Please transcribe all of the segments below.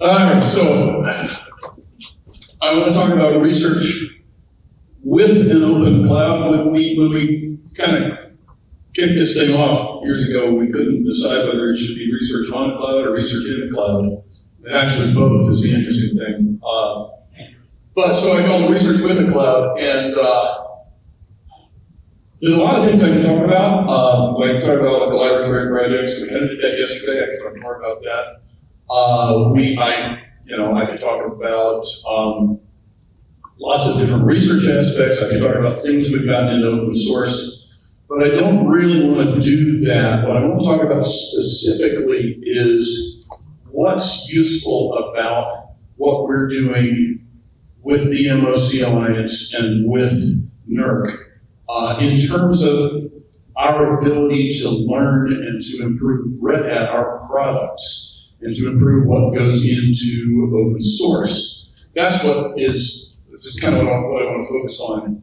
All right, so I want to talk about research with an open cloud. When we kind of kicked this thing off years ago, we couldn't decide whether it should be research on the cloud or research in the cloud. It actually is both, is the interesting thing. But so I call it research with a cloud, and there's a lot of things I can talk about. I can talk about all the collaboratory projects. We kind of did that yesterday. I can talk more about that. I could talk about lots of different research aspects. I can talk about things we've gotten into open source, but I don't really want to do that. What I want to talk about specifically is what's useful about what we're doing with the MOC Alliance and with NERC in terms of our ability to learn and to improve Red Hat, our products, and to improve what goes into open source. This is kind of what I want to focus on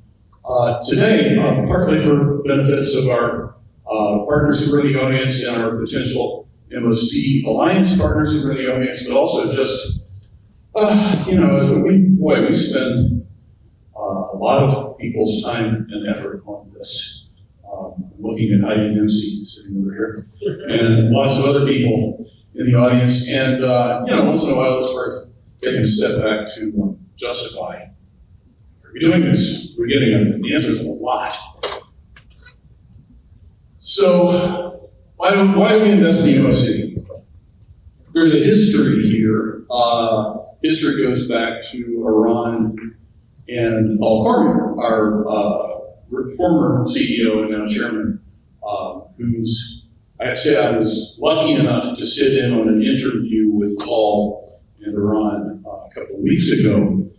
today, partly for benefits of our partners who are in the audience and our potential MOC Alliance partners who are in the audience, but also just, we spend a lot of people's time and effort on this. Looking at Heidi Dempsey sitting over here, and lots of other people in the audience, and once in a while it's worth taking a step back to justify. Are we doing this? We're getting the answers a lot. So why do we invest in the MOC? There's a history here. History goes back to Iran and Paul Cormier, our former CEO and now chairman, I have to say I was lucky enough to sit in on an interview with Paul in Iran a couple of weeks ago,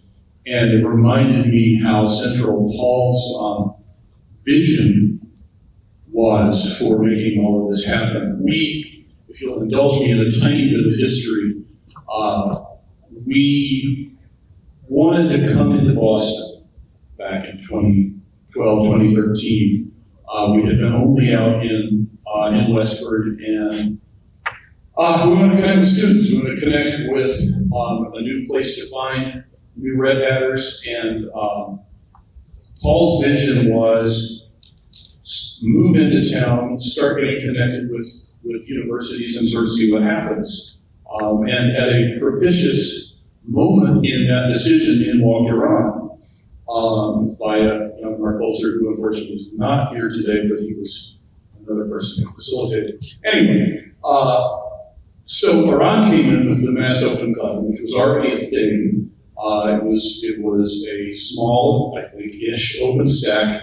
and it reminded me how central Paul's vision was for making all of this happen. If you'll indulge me in a tiny bit of history, we wanted to come into Boston back in 2012, 2013. We had been only out in Westford, and we want to connect with students. We want to connect with a new place to find new Red Hatters, and Paul's vision was move into town, start getting connected with universities, and sort of see what happens. And at a propitious moment in that decision, in walked Iran by a young Mark Bolzer, who unfortunately is not here today, but he was another person who facilitated. Anyway, so Iran came in with the mass open cloud, which was already a thing. It was a small, I think, ish OpenStack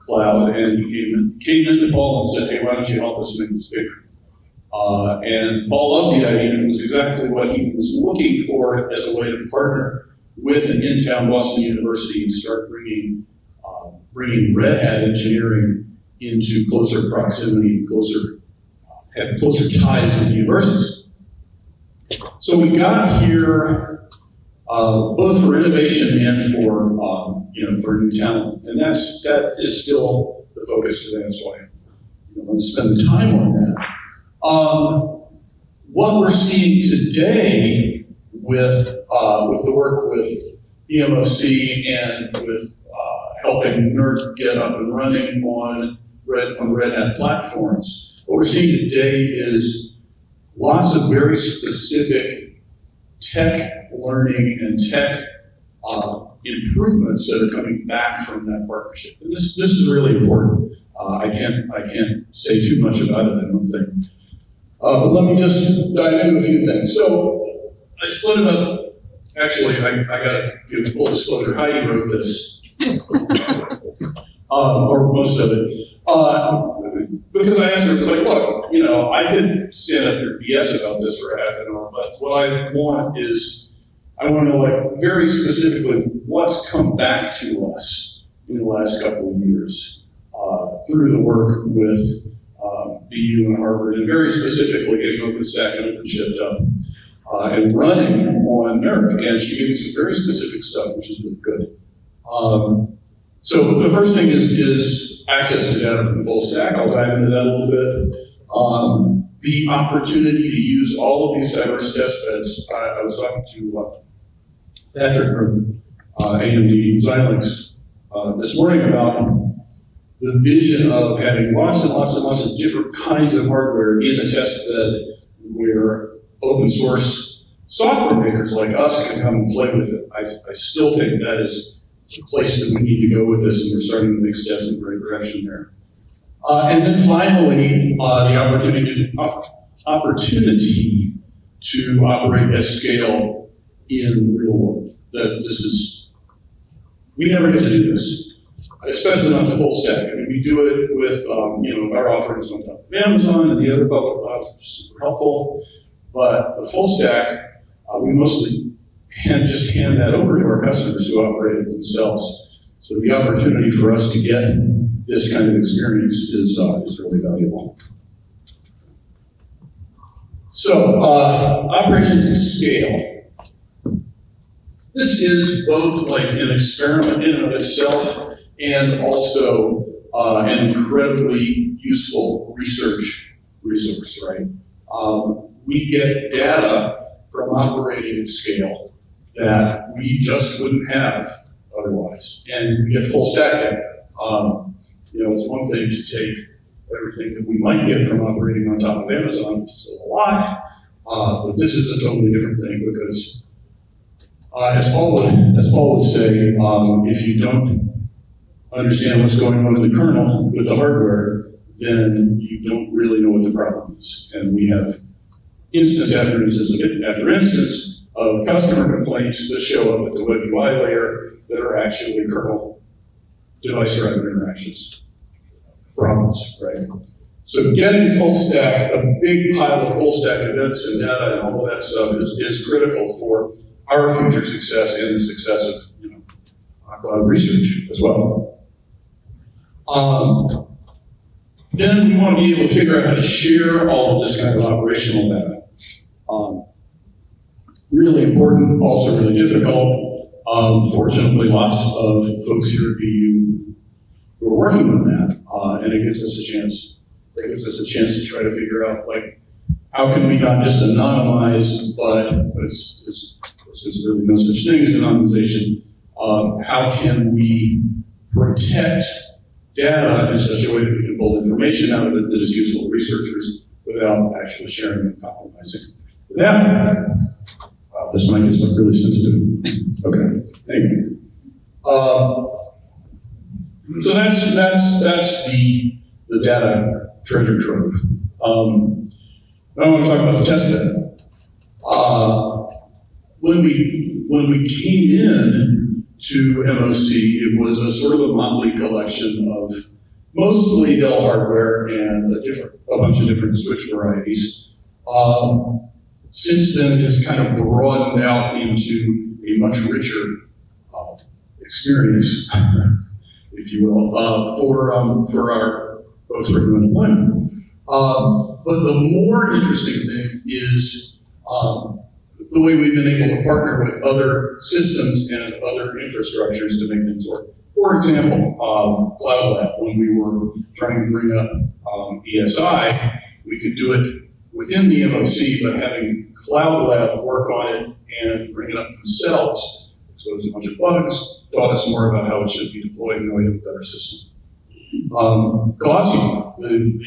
cloud, and he came into Paul and said, hey, why don't you help us make this bigger? And Paul loved the idea, and it was exactly what he was looking for as a way to partner with an in-town Boston University and start bringing Red Hat engineering into closer proximity, had closer ties with universities. So we got here both for innovation and for new talent, and that is still the focus today. That's why I want to spend the time on that. What we're seeing today with the work with MOC and with helping NERC get up and running on Red Hat platforms, what we're seeing today is lots of very specific tech learning and tech improvements that are coming back from that partnership. And this is really important. I can't say too much about it, I don't think. But let me just dive into a few things. So I split it up. Actually, I got to give full disclosure. Heidi wrote this, or most of it, because I asked her, it's like, look, I could stand up here and BS about this for half an hour, but what I want is, I want to know, like, very specifically what's come back to us in the last couple of years through the work with BU and Harvard, and very specifically getting OpenStack and OpenShift up and running on NERC. And she gave me some very specific stuff, which is really good. So the first thing is access to data from the full stack. I'll dive into that a little bit. the opportunity to use all of these diverse test beds. I was talking to Patrick from AMD Xilinx this morning about the vision of having lots and lots and lots of different kinds of hardware in a test bed where open source software makers like us can come and play with it. I still think that is the place that we need to go with this, and we're starting to make steps in the right direction there. And then finally, the opportunity to operate at scale in the real world. We never get to do this, especially not the full stack. I mean, we do it with, with our offerings on top of Amazon and the other public clouds, which is super helpful. But the full stack, we mostly just hand that over to our customers who operate it themselves. So the opportunity for us to get this kind of experience is really valuable. So, operations at scale. This is both like an experiment in and of itself, and also an incredibly useful research resource, right? We get data from operating at scale that we just wouldn't have otherwise, and we get full stack data. It's one thing to take everything that we might get from operating on top of Amazon, which is still a lot, but this is a totally different thing because, as Paul would say, if you don't understand what's going on in the kernel with the hardware, then you don't really know what the problem is. And we have instance after instance after instance of customer complaints that show up at the web UI layer that are actually kernel device driver interactions problems, right? So getting full stack, a big pile of full stack events and data and all of that stuff is critical for our future success and the success of cloud research as well. Then we want to be able to figure out how to share all of this kind of operational data. Really important, also really difficult. Fortunately, lots of folks here at BU who are working on that, and it gives us a chance. It gives us a chance to try to figure out, like, how can we not just anonymize, but there's really no such thing as anonymization. How can we protect data in such a way that we can pull information out of it that is useful to researchers without actually sharing and compromising? Yeah. Wow, this mic is like really sensitive. Okay. Anyway. So that's the data treasure trove. Now I want to talk about the test bed. When we came in to MOC, it was a sort of a motley collection of mostly Dell hardware and a bunch of different switch varieties. Since then, it's kind of broadened out into a much richer experience, if you will, for our folks working on deployment. But the more interesting thing is the way we've been able to partner with other systems and other infrastructures to make things work. For example, Cloud Lab, when we were trying to bring up ESI, we could do it within the MOC, but having Cloud Lab work on it and bring it up themselves exposed a bunch of bugs, taught us more about how it should be deployed, and now we have a better system. Colossi, the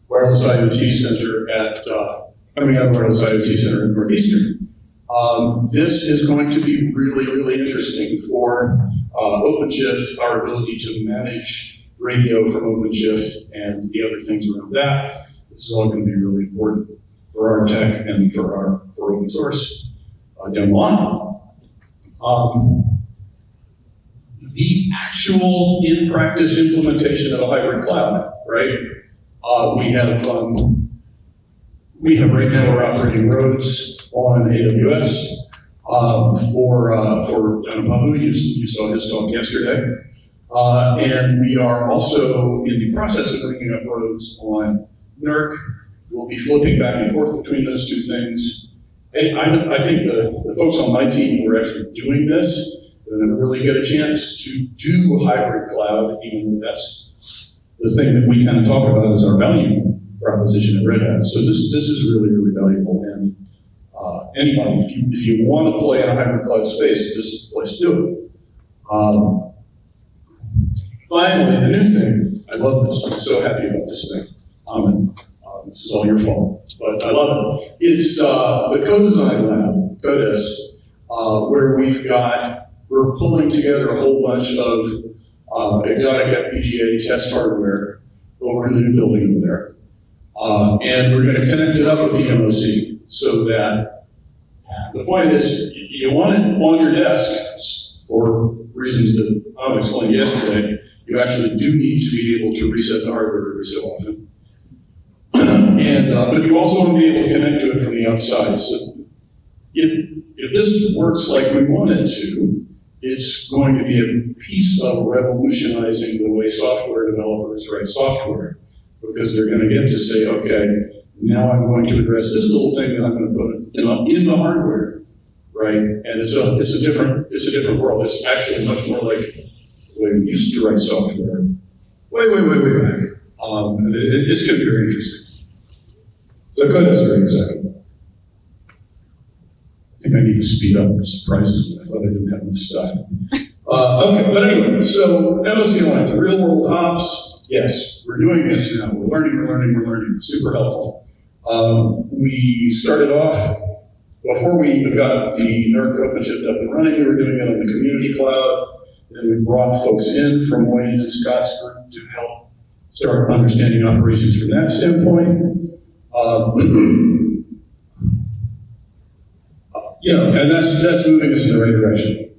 Wireless IoT Center coming out of Wireless IoT Center in Northeastern. This is going to be really, really interesting for OpenShift, our ability to manage radio from OpenShift and the other things around that. This is all going to be really important for our tech and for open source down the line. The actual in-practice implementation of a hybrid cloud, right? We have right now, we're operating roads on AWS for John Papu. You saw his talk yesterday. And we are also in the process of bringing up roads on NERC. We'll be flipping back and forth between those two things. And I think the folks on my team who are actually doing this are going to really get a chance to do hybrid cloud, even though that's the thing that we kind of talk about as our value proposition at Red Hat. So this is really, really valuable. And anybody, if you want to play in a hybrid cloud space, this is the place to do it. Finally, the new thing, I love this, I'm so happy about this thing. This is all your fault, but I love it. It's the co-design lab, CODES, where we're pulling together a whole bunch of exotic FPGA test hardware over in the new building over there. And we're going to connect it up with the MOC so that the point is, you want it on your desk for reasons that I explained yesterday. You actually do need to be able to reset the hardware every so often. But you also want to be able to connect to it from the outside. So if this works like we want it to, it's going to be a piece of revolutionizing the way software developers write software, because they're going to get to say, okay, now I'm going to address this little thing that I'm going to put in the hardware, right? And it's a different world. It's actually much more like the way we used to write software, way back. It's going to be very interesting. So code is very exciting. I think I need to speed up. It surprises me. I thought I didn't have enough stuff. Okay, but anyway, so MOC Alliance, real world ops. Yes, we're doing this now. We're learning. Super helpful. We started off, before we got the NERC OpenShift up and running, we were doing it on the community cloud. Then we brought folks in from Wayne and Scott's group to help start understanding operations from that standpoint. And that's moving us in the right direction.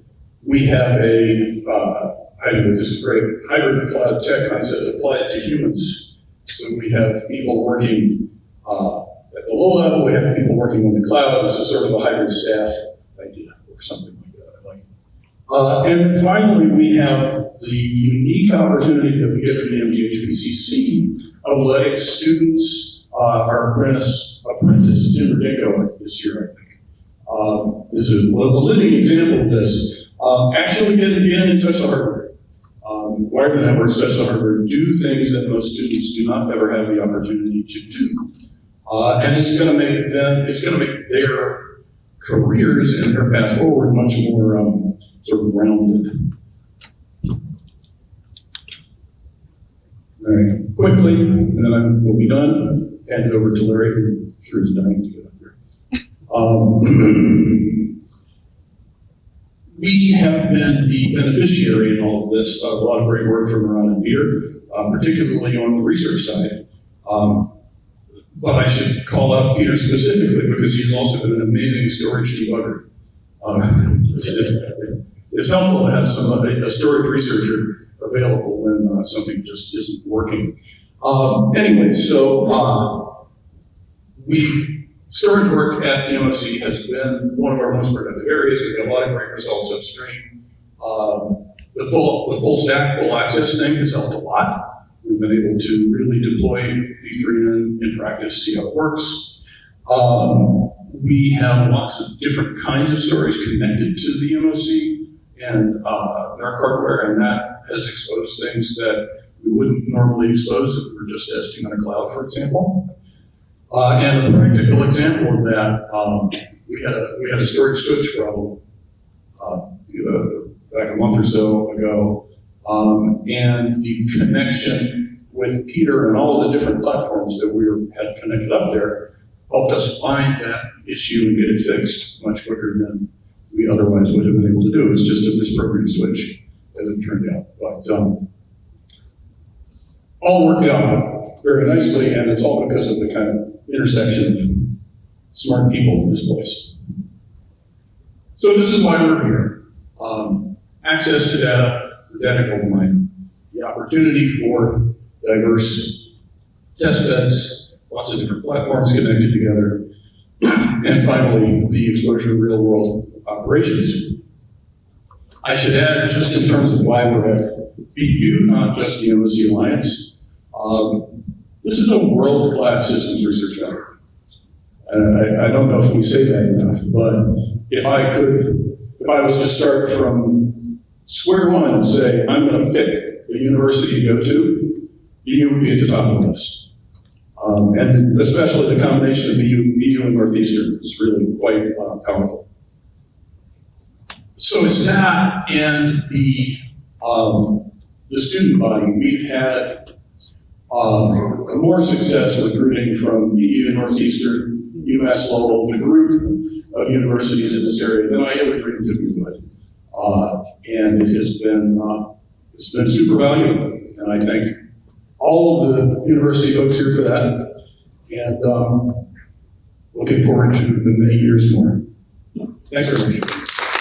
We have this is great, hybrid cloud tech concept applied to humans. So we have people working at the low level, we have people working on the cloud. This is sort of a hybrid staff idea or something like that. I like it. And then finally, we have the unique opportunity that we get from the MGHPCC of letting students, our apprentice Tim Rudinko this year, I think. This is a living example of this. Actually get in and touch the hardware. Wire the networks, touch the hardware, do things that most students do not ever have the opportunity to do. And it's going to make their careers and their path forward much more sort of rounded. All right, quickly, and then we'll be done. Hand it over to Larry, who I'm sure is dying to get up here. We have been the beneficiary in all of this, a lot of great work from Ron and Peter, particularly on the research side. But I should call out Peter specifically because he's also been an amazing storage debugger. It's helpful to have a storage researcher available when something just isn't working. Anyway, so storage work at the MOC has been one of our most productive areas. We've got a lot of great results upstream. The full stack, full access thing has helped a lot. We've been able to really deploy V3 in practice, see how it works. We have lots of different kinds of storage connected to the MOC and NERC hardware, and that has exposed things that we wouldn't normally expose if we were just testing on a cloud, for example. And a practical example of that, we had a storage switch problem back a month or so ago, and the connection with Peter and all of the different platforms that we had connected up there helped us find that issue and get it fixed much quicker than we otherwise would have been able to do. It was just a misprogrammed switch, as it turned out. But all worked out very nicely, and it's all because of the kind of intersection of smart people in this place. So this is why we're here. Access to data, the data gold mine, the opportunity for diverse test beds, lots of different platforms connected together, and finally, the exposure to real world operations. I should add, just in terms of why we're at BU, not just the MOC Alliance, this is a world-class systems research effort. I don't know if we say that enough, but if I was to start from square one and say, I'm going to pick a university to go to, BU would be at the top of the list. And especially the combination of BU and Northeastern is really quite powerful. So it's that and the student body. We've had more success recruiting from BU, Northeastern, US Lowell, the group of universities in this area than I ever dreamed that we would. And it has been, it's been super valuable. And I thank all of the university folks here for that. And looking forward to the many years more. Thanks very much.